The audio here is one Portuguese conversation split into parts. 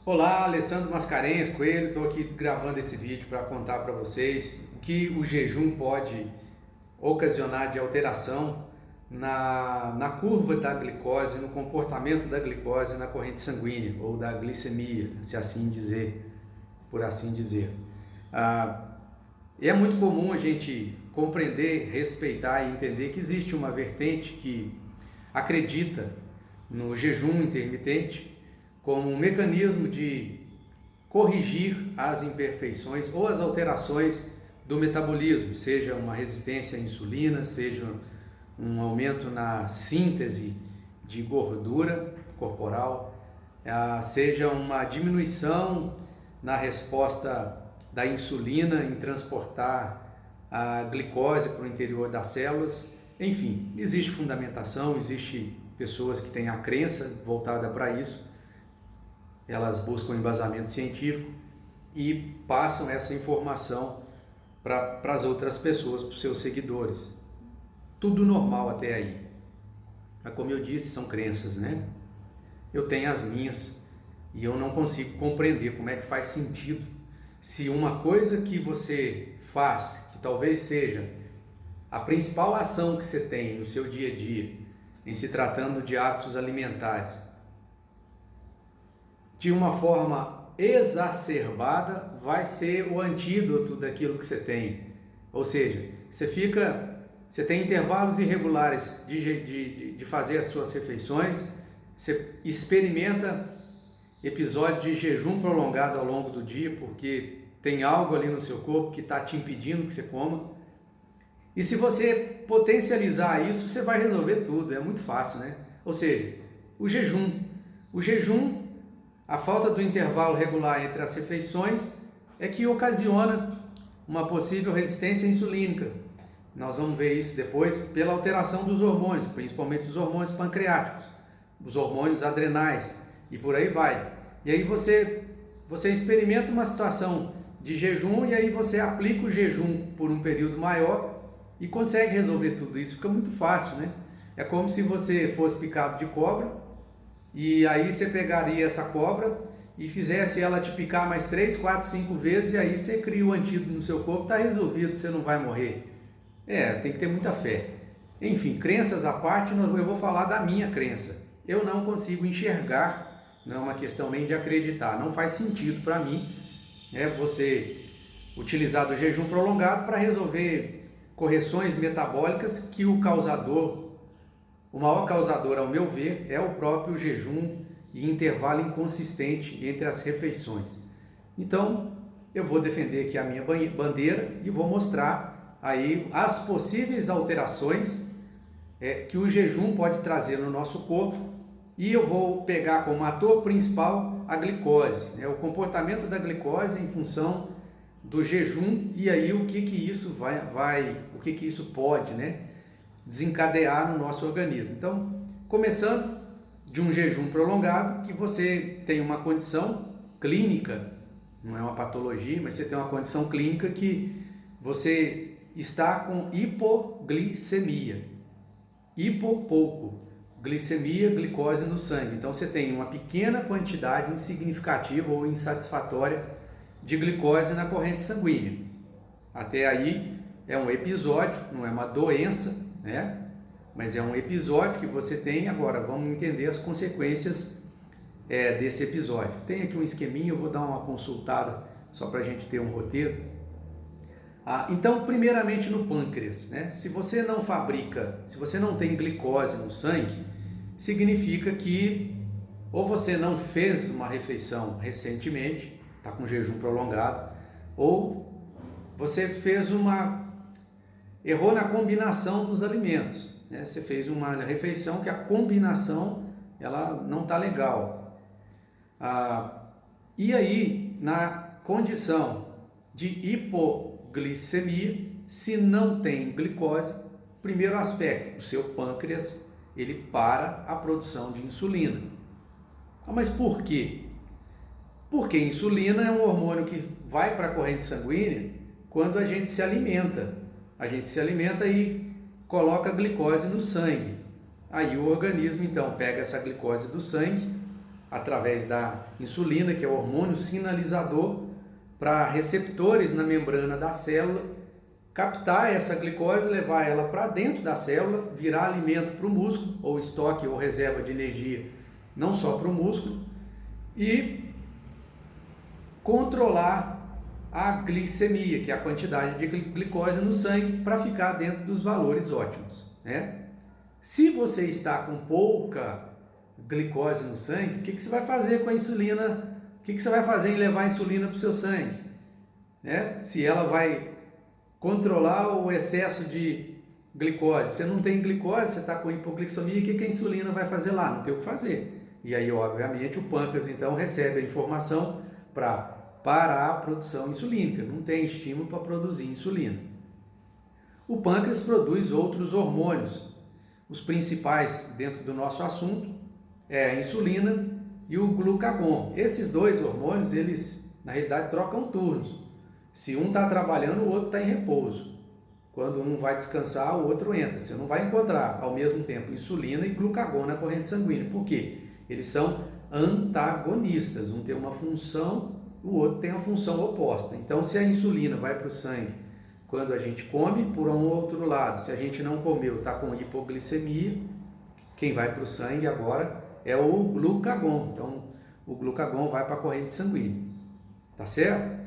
Olá, Alessandro Mascarenhas Coelho, estou aqui gravando esse vídeo para contar para vocês o que o jejum pode ocasionar de alteração na curva da glicose, no comportamento da glicose na corrente sanguínea ou da glicemia, se assim dizer, por assim dizer. É muito comum a gente compreender, respeitar e entender que existe uma vertente que acredita no jejum intermitente como um mecanismo de corrigir as imperfeições ou as alterações do metabolismo, seja uma resistência à insulina, seja um aumento na síntese de gordura corporal, seja uma diminuição na resposta da insulina em transportar a glicose para o interior das células. Enfim, existe fundamentação, existe pessoas que têm a crença voltada para isso. Elas buscam embasamento científico e passam essa informação para as outras pessoas, para os seus seguidores. Tudo normal até aí. Mas como eu disse, são crenças, né? Eu tenho as minhas e eu não consigo compreender como é que faz sentido se uma coisa que você faz, que talvez seja a principal ação que você tem no seu dia a dia, em se tratando de hábitos alimentares, de uma forma exacerbada, vai ser o antídoto daquilo que você tem. Ou seja, você tem intervalos irregulares de fazer as suas refeições, você experimenta episódios de jejum prolongado ao longo do dia, porque tem algo ali no seu corpo que está te impedindo que você coma. E se você potencializar isso, você vai resolver tudo, é muito fácil, né? Ou seja, o jejum, a falta do intervalo regular entre as refeições é que ocasiona uma possível resistência insulínica. Nós vamos ver isso depois pela alteração dos hormônios, principalmente os hormônios pancreáticos, os hormônios adrenais e por aí vai. E aí você experimenta uma situação de jejum e aí você aplica o jejum por um período maior e consegue resolver tudo isso. Fica muito fácil, né? É como se você fosse picado de cobra e aí você pegaria essa cobra e fizesse ela te picar mais 3, 4, 5 vezes e aí você cria o antídoto no seu corpo, está resolvido, você não vai morrer. Tem que ter muita fé. Enfim, crenças à parte, eu vou falar da minha crença. Eu não consigo enxergar, não é uma questão nem de acreditar, não faz sentido para mim você utilizar do jejum prolongado para resolver correções metabólicas que o maior causador, ao meu ver, é o próprio jejum e intervalo inconsistente entre as refeições. Então, eu vou defender aqui a minha bandeira e vou mostrar aí as possíveis alterações que o jejum pode trazer no nosso corpo e eu vou pegar como ator principal a glicose, o comportamento da glicose em função do jejum e aí o que isso o que isso pode, desencadear no nosso organismo. Então, começando de um jejum prolongado, que você tem uma condição clínica, não é uma patologia, mas você tem uma condição clínica que você está com hipoglicemia. Pouco, glicemia, glicose no sangue. Então você tem uma pequena quantidade insignificativa ou insatisfatória de glicose na corrente sanguínea. Até aí é um episódio, não é uma doença, mas é um episódio que você tem. Agora vamos entender as consequências desse episódio. Tem aqui um esqueminha, eu vou dar uma consultada só para a gente ter um roteiro. Então, primeiramente no pâncreas, se você não tem glicose no sangue, significa que ou você não fez uma refeição recentemente, está com jejum prolongado, ou você errou na combinação dos alimentos. Você fez uma refeição que a combinação ela não está legal. E aí, na condição de hipoglicemia, se não tem glicose, primeiro aspecto, o seu pâncreas ele para a produção de insulina. Mas por quê? Porque insulina é um hormônio que vai para a corrente sanguínea quando a gente se alimenta. A gente se alimenta e coloca glicose no sangue. Aí o organismo então pega essa glicose do sangue, através da insulina, que é o hormônio sinalizador, para receptores na membrana da célula, captar essa glicose, levar ela para dentro da célula, virar alimento para o músculo, ou estoque ou reserva de energia, não só para o músculo, e controlar a glicemia, que é a quantidade de glicose no sangue, para ficar dentro dos valores ótimos, né? Se você está com pouca glicose no sangue, o que você vai fazer com a insulina? O que você vai fazer em levar a insulina para o seu sangue? Né? Se ela vai controlar o excesso de glicose. Você não tem glicose, você está com hipoglicemia, o que a insulina vai fazer lá? Não tem o que fazer. E aí, obviamente, o pâncreas, então, recebe a informação para parar a produção insulínica. Não tem estímulo para produzir insulina. O pâncreas produz outros hormônios. Os principais dentro do nosso assunto é a insulina e o glucagon. Esses dois hormônios, eles, na realidade, trocam turnos. Se um está trabalhando, o outro está em repouso. Quando um vai descansar, o outro entra. Você não vai encontrar, ao mesmo tempo, insulina e glucagon na corrente sanguínea. Por quê? Eles são antagonistas. Um tem uma função, o outro tem a função oposta. Então, se a insulina vai para o sangue quando a gente come, por um outro lado, se a gente não comeu, está com hipoglicemia, quem vai para o sangue agora é o glucagon. Então, o glucagon vai para a corrente sanguínea. Tá certo?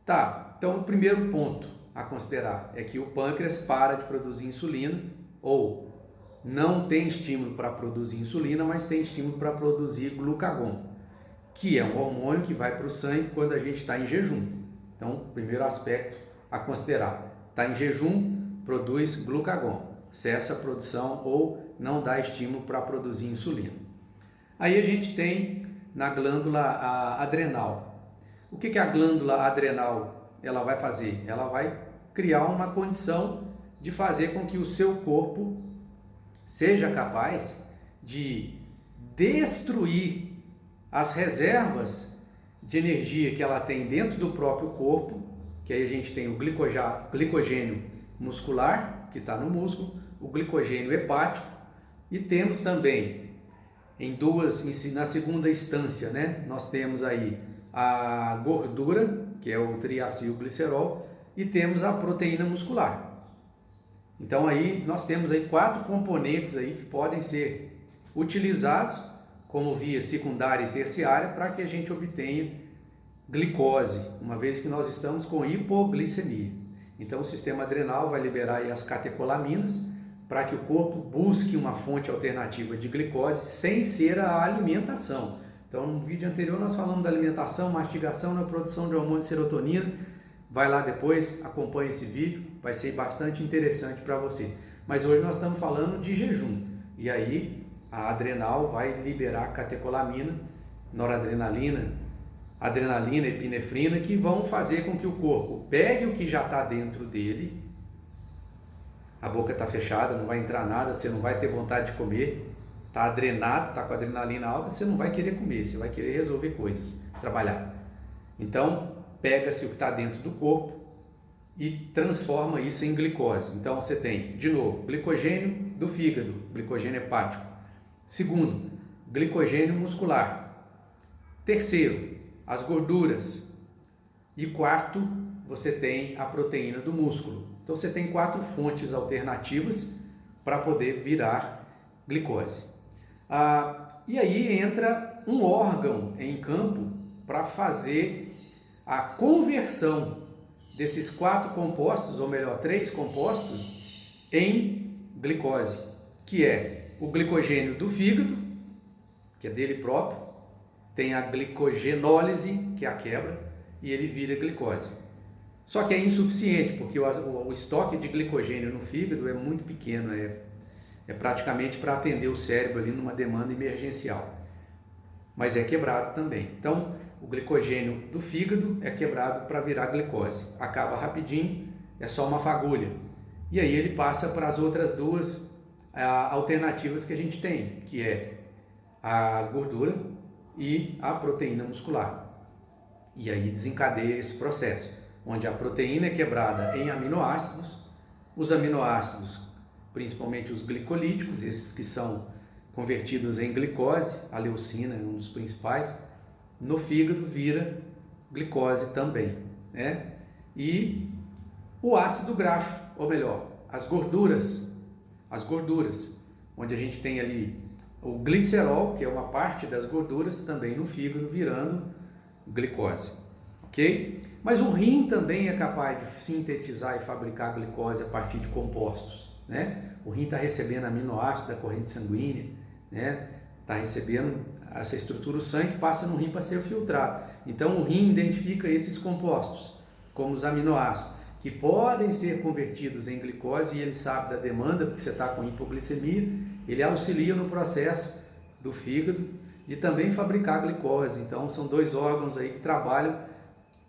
Tá, então o primeiro ponto a considerar é que o pâncreas para de produzir insulina, ou não tem estímulo para produzir insulina, mas tem estímulo para produzir glucagon, que é um hormônio que vai para o sangue quando a gente está em jejum. Então, primeiro aspecto a considerar: está em jejum, produz glucagon, cessa a produção ou não dá estímulo para produzir insulina. Aí a gente tem na glândula adrenal. O que a glândula adrenal ela vai fazer? Ela vai criar uma condição de fazer com que o seu corpo seja capaz de destruir as reservas de energia que ela tem dentro do próprio corpo, que aí a gente tem o glicogênio muscular, que está no músculo, o glicogênio hepático, e temos também na segunda instância, né, nós temos aí a gordura, que é o triacilglicerol, e temos a proteína muscular. Então aí nós temos aí 4 componentes aí que podem ser utilizados como via secundária e terciária para que a gente obtenha glicose, uma vez que nós estamos com hipoglicemia. Então o sistema adrenal vai liberar aí as catecolaminas para que o corpo busque uma fonte alternativa de glicose sem ser a alimentação. Então, no vídeo anterior nós falamos da alimentação, mastigação na produção de hormônio de serotonina. Vai lá depois, acompanhe esse vídeo, vai ser bastante interessante para você. Mas hoje nós estamos falando de jejum. E aí a adrenal vai liberar catecolamina, noradrenalina, adrenalina, epinefrina, que vão fazer com que o corpo pegue o que já está dentro dele. A boca está fechada, não vai entrar nada, você não vai ter vontade de comer. Está adrenado, está com a adrenalina alta, você não vai querer comer, você vai querer resolver coisas, trabalhar. Então, pega-se o que está dentro do corpo e transforma isso em glicose. Então, você tem, de novo, glicogênio do fígado, glicogênio hepático. Segundo, glicogênio muscular. Terceiro, as gorduras. E quarto, você tem a proteína do músculo. Então, você tem 4 fontes alternativas para poder virar glicose. E aí entra um órgão em campo para fazer a conversão desses 4 compostos, ou melhor, 3 compostos, em glicose, que é o glicogênio do fígado, que é dele próprio, tem a glicogenólise, que é a quebra, e ele vira glicose. Só que é insuficiente, porque o estoque de glicogênio no fígado é muito pequeno, é praticamente para atender o cérebro ali numa demanda emergencial, mas é quebrado também. Então, o glicogênio do fígado é quebrado para virar glicose. Acaba rapidinho, é só uma fagulha. E aí ele passa para as outras 2 alternativas que a gente tem, que é a gordura e a proteína muscular. E aí desencadeia esse processo, onde a proteína é quebrada em aminoácidos, os aminoácidos, principalmente os glicolíticos, esses que são convertidos em glicose, a leucina é um dos principais, no fígado vira glicose também, né? E o ácido graxo, ou melhor, as gorduras, onde a gente tem ali o glicerol, que é uma parte das gorduras, também no fígado virando glicose, ok? Mas o rim também é capaz de sintetizar e fabricar glicose a partir de compostos, né? O rim está recebendo aminoácidos da corrente sanguínea, né? Está recebendo essa estrutura, o sangue passa no rim para ser filtrado. Então o rim identifica esses compostos, como os aminoácidos, que podem ser convertidos em glicose, e ele sabe da demanda, porque você está com hipoglicemia, ele auxilia no processo do fígado de também fabricar glicose. Então são dois órgãos aí que trabalham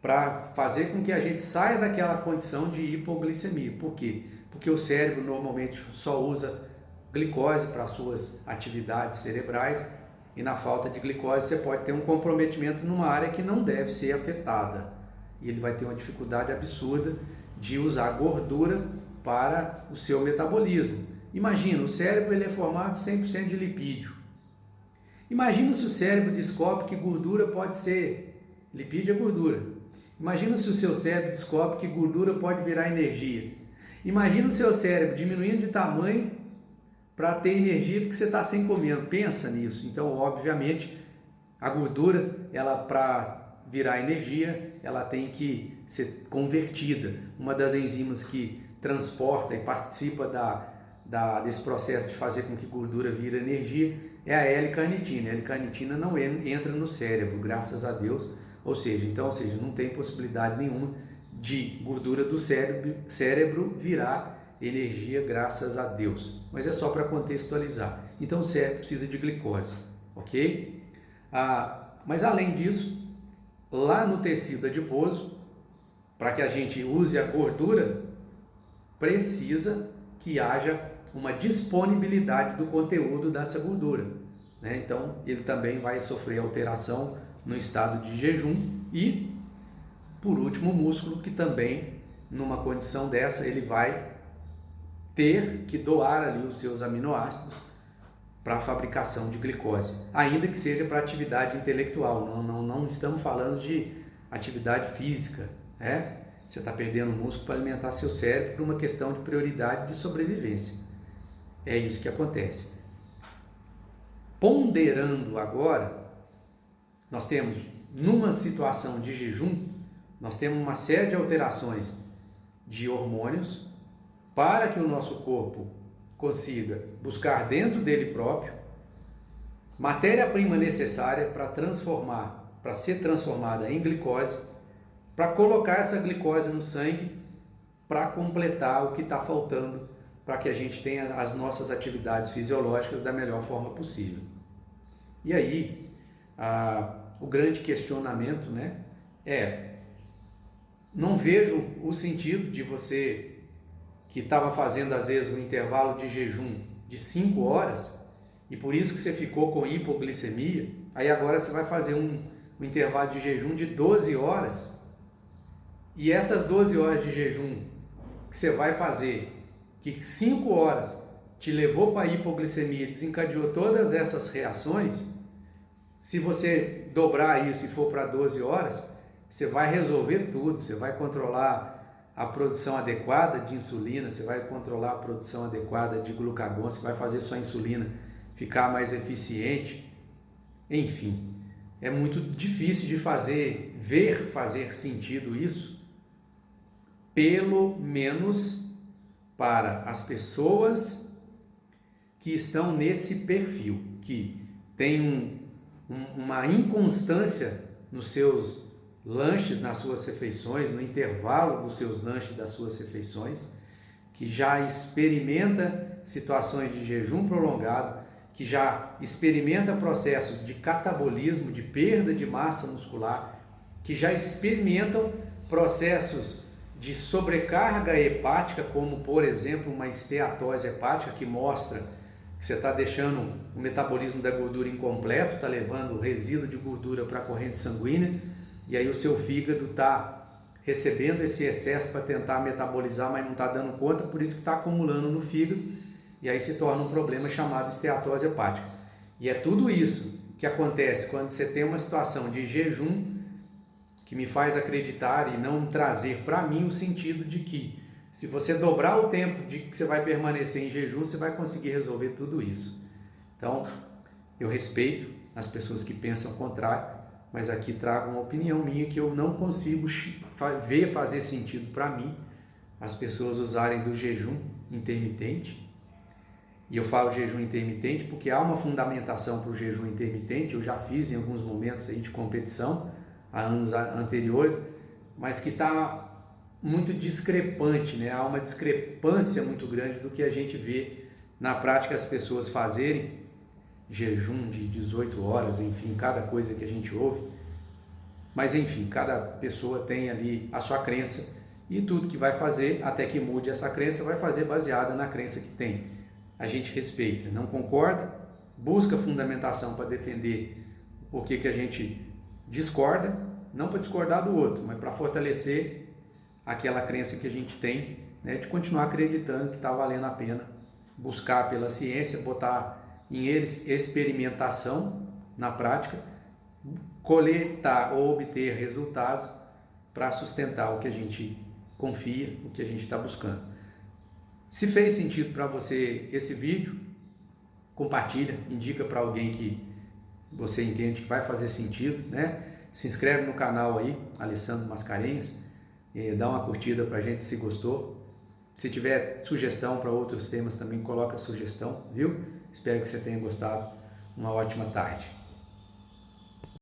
para fazer com que a gente saia daquela condição de hipoglicemia. Por quê? Porque o cérebro normalmente só usa glicose para suas atividades cerebrais, e na falta de glicose você pode ter um comprometimento numa área que não deve ser afetada, e ele vai ter uma dificuldade absurda de usar gordura para o seu metabolismo. Imagina, o cérebro ele é formado 100% de lipídio. Imagina se o cérebro descobre que gordura pode ser, lipídio é gordura. Imagina se o seu cérebro descobre que gordura pode virar energia. Imagina o seu cérebro diminuindo de tamanho para ter energia porque você está sem comer. Pensa nisso. Então, obviamente, a gordura, ela para virar energia, ela tem que ser convertida. Uma das enzimas que transporta e participa desse processo de fazer com que gordura vire energia é a L-carnitina. A L-carnitina não entra no cérebro, graças a Deus. Ou seja, não tem possibilidade nenhuma de gordura do cérebro virar energia, graças a Deus. Mas é só para contextualizar. Então o cérebro precisa de glicose, ok? Mas além disso, lá no tecido adiposo, para que a gente use a gordura, precisa que haja uma disponibilidade do conteúdo dessa gordura, né? Então ele também vai sofrer alteração no estado de jejum. E por último, o músculo, que também numa condição dessa ele vai ter que doar ali os seus aminoácidos para a fabricação de glicose, ainda que seja para atividade intelectual. Não estamos falando de atividade física, né? Você está perdendo músculo para alimentar seu cérebro por uma questão de prioridade de sobrevivência. É isso que acontece. Ponderando agora, nós temos, numa situação de jejum, nós temos uma série de alterações de hormônios para que o nosso corpo consiga buscar dentro dele próprio matéria-prima necessária para ser transformada em glicose, para colocar essa glicose no sangue, para completar o que está faltando, para que a gente tenha as nossas atividades fisiológicas da melhor forma possível. E aí, o grande questionamento, né, não vejo o sentido de você que estava fazendo às vezes um intervalo de jejum de 5 horas e por isso que você ficou com hipoglicemia, aí agora você vai fazer um intervalo de jejum de 12 horas e essas 12 horas de jejum que você vai fazer, que 5 horas te levou para a hipoglicemia, desencadeou todas essas reações, se você dobrar isso e for para 12 horas, você vai resolver tudo, você vai controlar a produção adequada de insulina, você vai controlar a produção adequada de glucagon, você vai fazer sua insulina ficar mais eficiente. Enfim, é muito difícil de fazer sentido isso, pelo menos para as pessoas que estão nesse perfil, que tem uma inconstância nos seus lanches, nas suas refeições, no intervalo dos seus lanches, das suas refeições, que já experimenta situações de jejum prolongado, que já experimenta processos de catabolismo, de perda de massa muscular, que já experimentam processos de sobrecarga hepática, como por exemplo uma esteatose hepática, que mostra que você está deixando o metabolismo da gordura incompleto, está levando o resíduo de gordura para a corrente sanguínea, e aí o seu fígado está recebendo esse excesso para tentar metabolizar, mas não está dando conta, por isso que está acumulando no fígado, e aí se torna um problema chamado esteatose hepática. E é tudo isso que acontece quando você tem uma situação de jejum que me faz acreditar e não trazer para mim o sentido de que se você dobrar o tempo de que você vai permanecer em jejum, você vai conseguir resolver tudo isso. Então, eu respeito as pessoas que pensam o contrário, mas aqui trago uma opinião minha que eu não consigo ver fazer sentido para mim as pessoas usarem do jejum intermitente. E eu falo jejum intermitente porque há uma fundamentação para o jejum intermitente, eu já fiz em alguns momentos aí de competição, há anos anteriores, mas que está muito discrepante, né? Há uma discrepância muito grande do que a gente vê na prática as pessoas fazerem, jejum de 18 horas, enfim, cada coisa que a gente ouve. Mas enfim, cada pessoa tem ali a sua crença e tudo que vai fazer, até que mude essa crença, vai fazer baseada na crença que tem. A gente respeita, não concorda, busca fundamentação para defender o que a gente discorda, não para discordar do outro, mas para fortalecer aquela crença que a gente tem, né, de continuar acreditando que está valendo a pena buscar pela ciência, botar em eles experimentação na prática, coletar ou obter resultados para sustentar o que a gente confia, o que a gente está buscando. Se fez sentido para você esse vídeo, compartilha, indica para alguém que você entende que vai fazer sentido, né? Se inscreve no canal aí, Alessandro Mascarenhas, dá uma curtida para a gente se gostou. Se tiver sugestão para outros temas também, coloca a sugestão, viu? Espero que você tenha gostado. Uma ótima tarde.